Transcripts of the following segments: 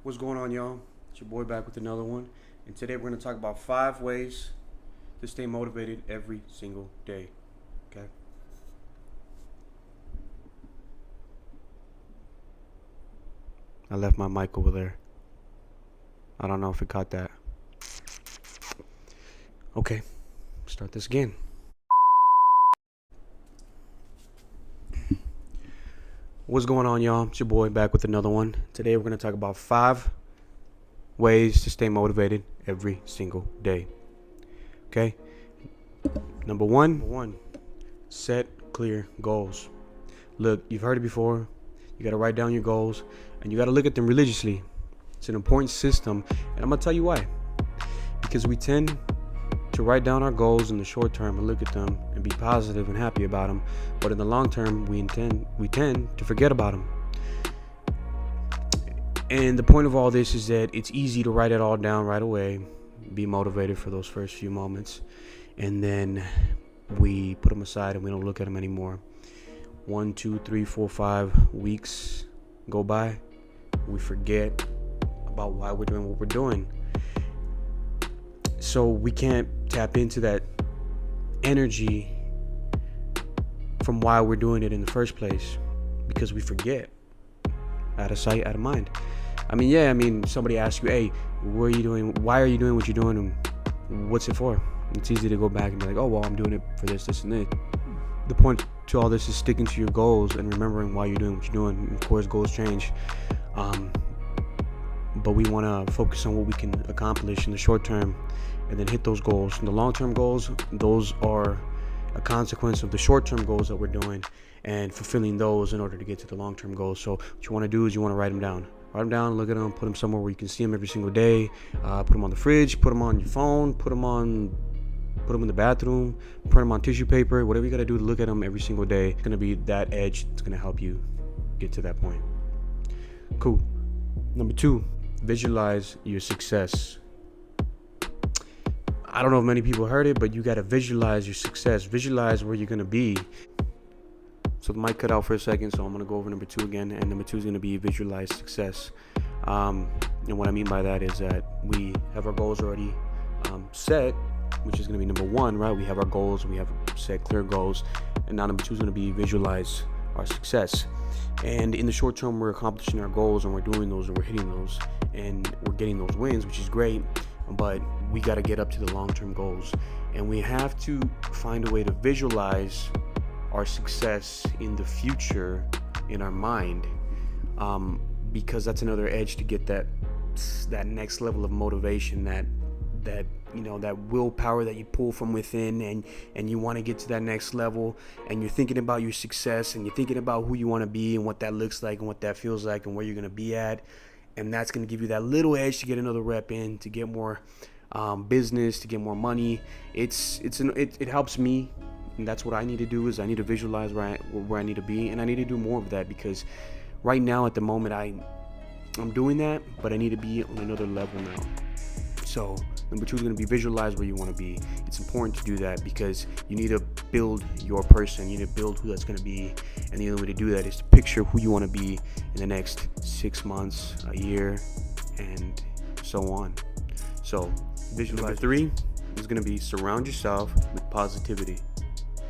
What's going on, y'all? It's your boy back with another one. And today we're going to talk about 5 ways to stay motivated every single day. Okay? I left my mic over there. I don't know if it caught that. Okay, start this again. What's going on, y'all? It's your boy back with another one. Today we're going to talk about 5 ways to stay motivated every single day. Okay? Number one, set clear goals. Look, you've heard it before. You got to write down your goals and you got to look at them religiously. It's an important system, and I'm going to tell you why. Because we tend to write down our goals in the short term and look at them and be positive and happy about them, but in the long term we tend to forget about them. And the point of all this is that it's easy to write it all down right away, be motivated for those first few moments, and then we put them aside and we don't look at them anymore. 1, 2, 3, 4, 5 weeks go by, we forget about why we're doing what we're doing. So we can't tap into that energy from why we're doing it in the first place, because we forget. Out of sight, out of mind. Somebody asks you, hey, what are you doing? Why are you doing what you're doing? And what's it for? It's easy to go back and be like, oh, well, I'm doing it for this, and this. The point to all this is sticking to your goals and remembering why you're doing what you're doing. And of course, goals change. But we want to focus on what we can accomplish in the short term and then hit those goals. And the long-term goals, those are a consequence of the short-term goals that we're doing and fulfilling those in order to get to the long-term goals. So what you want to do is you want to write them down. Write them down, look at them, put them somewhere where you can see them every single day. Put them on the fridge, put them on your phone, put them in the bathroom, print them on tissue paper, whatever you got to do to look at them every single day. It's going to be that edge that's going to help you get to that point. Cool. Number 2, visualize your success. I don't know if many people heard it, but you got to visualize your success. Visualize where you're going to be. So the mic cut out for a second, so I'm going to go over number 2 again. And number 2 is going to be visualize success. And what I mean by that is that we have our goals already set, which is going to be number 1, right? We have our goals, we have set clear goals. And now number 2 is going to be visualize our success. And in the short term, we're accomplishing our goals and we're doing those and we're hitting those and we're getting those wins, which is great. But we got to get up to the long-term goals, and we have to find a way to visualize our success in the future in our mind, because that's another edge to get that next level of motivation, that willpower that you pull from within, and you want to get to that next level, and you're thinking about your success and you're thinking about who you want to be and what that looks like and what that feels like and where you're going to be at. And that's going to give you that little edge to get another rep in, to get more business, to get more money. It helps me, and that's what I need to do. Is I need to visualize where I need to be, and I need to do more of that, because right now at the moment I'm doing that, but I need to be on another level now. So number 2 is going to be visualize where you want to be. It's important to do that because you need to build your person. You need to build who that's going to be. And the only way to do that is to picture who you want to be in the next 6 months, a year, and so on. So visualize. Number 3 is going to be surround yourself with positivity.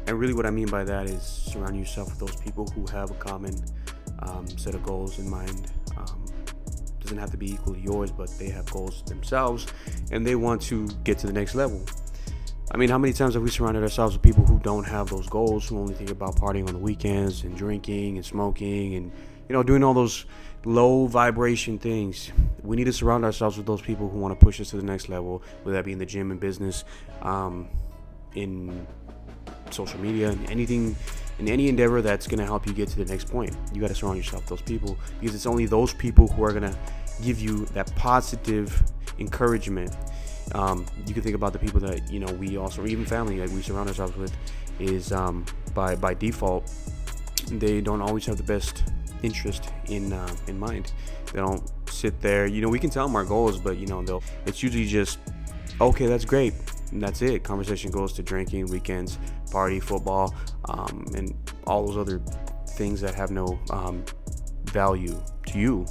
And really what I mean by that is surround yourself with those people who have a common set of goals in mind. Doesn't have to be equal to yours, but they have goals themselves and they want to get to the next level. I mean, how many times have we surrounded ourselves with people who don't have those goals, who only think about partying on the weekends and drinking and smoking and doing all those low vibration things? We need to surround ourselves with those people who want to push us to the next level, whether that be in the gym and business, in social media, and anything, in any endeavor that's going to help you get to the next point. You got to surround yourself with those people, because it's only those people who are going to give you that positive encouragement. You can think about the people that we also, even family that we surround ourselves with, is by default they don't always have the best interest in mind. They don't sit there. We can tell them our goals, but it's usually just, okay, that's great, and that's it. Conversation goes to drinking, weekends, party, football, and all those other things that have no value to you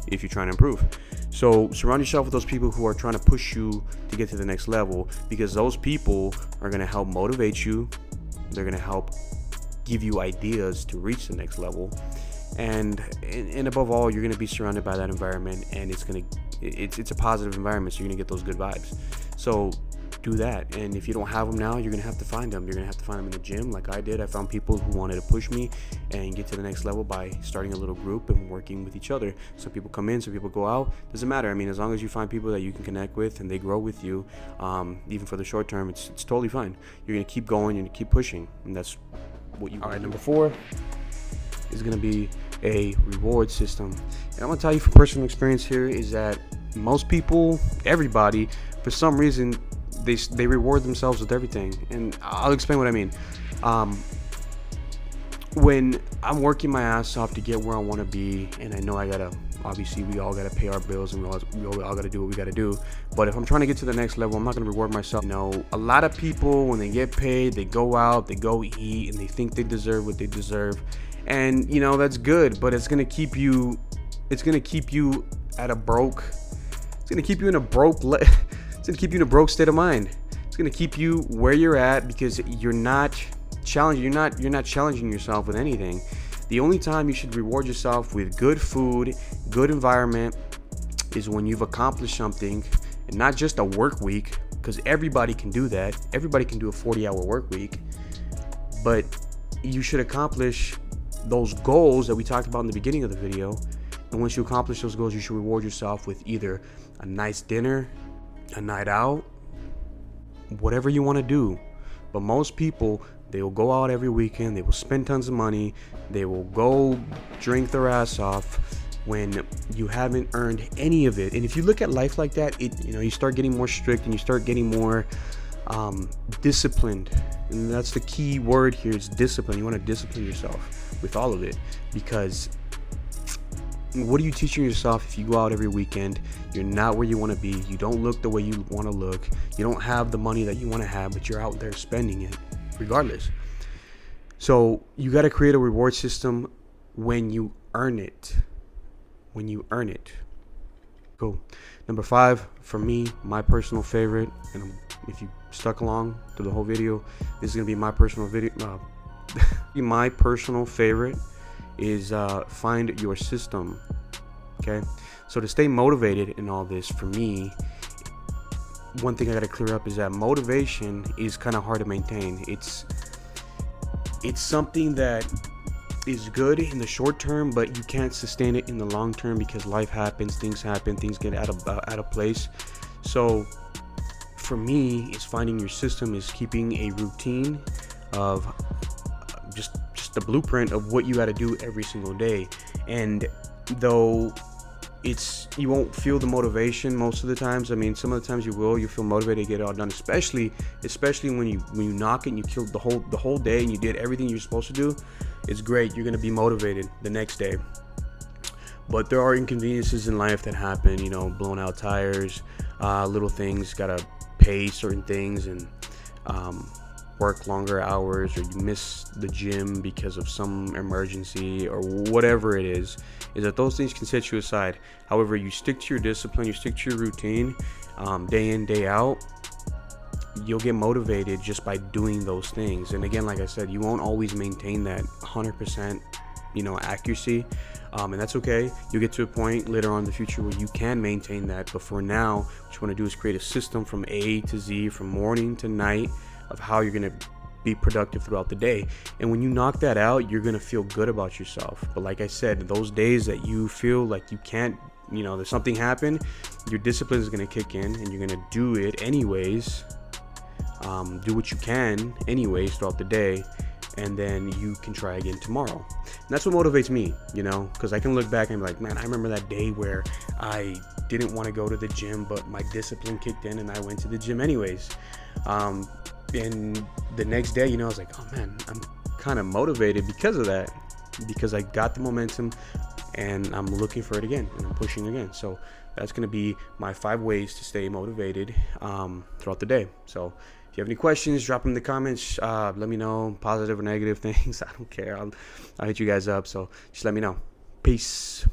if you're trying to improve. So surround yourself with those people who are trying to push you to get to the next level, because those people are going to help motivate you. They're going to help give you ideas to reach the next level. And above all, you're going to be surrounded by that environment, and it's a positive environment, so you're going to get those good vibes. So do that. And if you don't have them now, you're going to have to find them. You're going to have to find them in the gym like I did. I found people who wanted to push me and get to the next level by starting a little group and working with each other. Some people come in, some people go out. Doesn't matter. I mean, as long as you find people that you can connect with and they grow with you, even for the short term, it's totally fine. You're going to keep going and keep pushing, and that's what you want. All right, number 4 is going to be a reward system. And I'm going to tell you from personal experience here is that most people, everybody, for some reason, they reward themselves with everything. And I'll explain what I mean. When I'm working my ass off to get where I want to be, and I know obviously we all gotta pay our bills, and we all gotta do what we gotta do. But if I'm trying to get to the next level, I'm not gonna reward myself. A lot of people, when they get paid, they go out, they go eat, and they think they deserve what they deserve. And that's good, but it's gonna keep you at a broke. It's gonna keep you in a broke. It's gonna keep you in a broke state of mind. It's gonna keep you where you're at because you're not challenging. You're not challenging yourself with anything. The only time you should reward yourself with good food, good environment, is when you've accomplished something, and not just a work week, because everybody can do that. Everybody can do a 40-hour work week, but you should accomplish those goals that we talked about in the beginning of the video. And once you accomplish those goals, you should reward yourself with either a nice dinner, a night out, whatever you want to do. But most people, they will go out every weekend, they will spend tons of money, they will go drink their ass off when you haven't earned any of it. And if you look at life like that, you start getting more strict, and you start getting more disciplined. And that's the key word here, is discipline. You want to discipline yourself with all of it, because what are you teaching yourself if you go out every weekend? You're not where you want to be. You don't look the way you want to look. You don't have the money that you want to have, but you're out there spending it regardless. So you got to create a reward system when you earn it. Cool. Number 5, for me, my personal favorite, and if you stuck along through the whole video, this is going to be my personal video. My personal favorite is find your system. Okay, so to stay motivated in all this, for me, one thing I got to clear up is that motivation is kind of hard to maintain. It's something that is good in the short term, but you can't sustain it in the long term, because life happens, things happen, things get out of place. So for me, is finding your system, is keeping a routine of just the blueprint of what you got to do every single day. And though you won't feel the motivation most of the times. I mean, some of the times you feel motivated to get it all done, especially when you knock it and you kill the whole day and you did everything you're supposed to do. It's great. You're going to be motivated the next day. But there are inconveniences in life that happen, blown out tires, little things, got to pay certain things, and work longer hours, or you miss the gym because of some emergency or whatever it is that those things can set you aside. However, you stick to your discipline, you stick to your routine, day in, day out, you'll get motivated just by doing those things. And again, like I said, you won't always maintain that 100% accuracy, and that's okay. You'll get to a point later on in the future where you can maintain that, but for now, what you want to do is create a system from A to Z, from morning to night, of how you're going to be productive throughout the day. And when you knock that out, you're going to feel good about yourself. But like I said, those days that you feel like you can't, there's something happened, your discipline is going to kick in, and you're going to do it anyways. Do what you can anyways throughout the day, and then you can try again tomorrow. And that's what motivates me, because I can look back and be like, man, I remember that day where I didn't want to go to the gym, but my discipline kicked in and I went to the gym anyways. And the next day, I was like, oh man, I'm kind of motivated because of that, because I got the momentum and I'm looking for it again, and I'm pushing again. So that's going to be my 5 ways to stay motivated throughout the day. So if you have any questions, drop them in the comments. Let me know, positive or negative things. I don't care. I'll hit you guys up. So just let me know. Peace.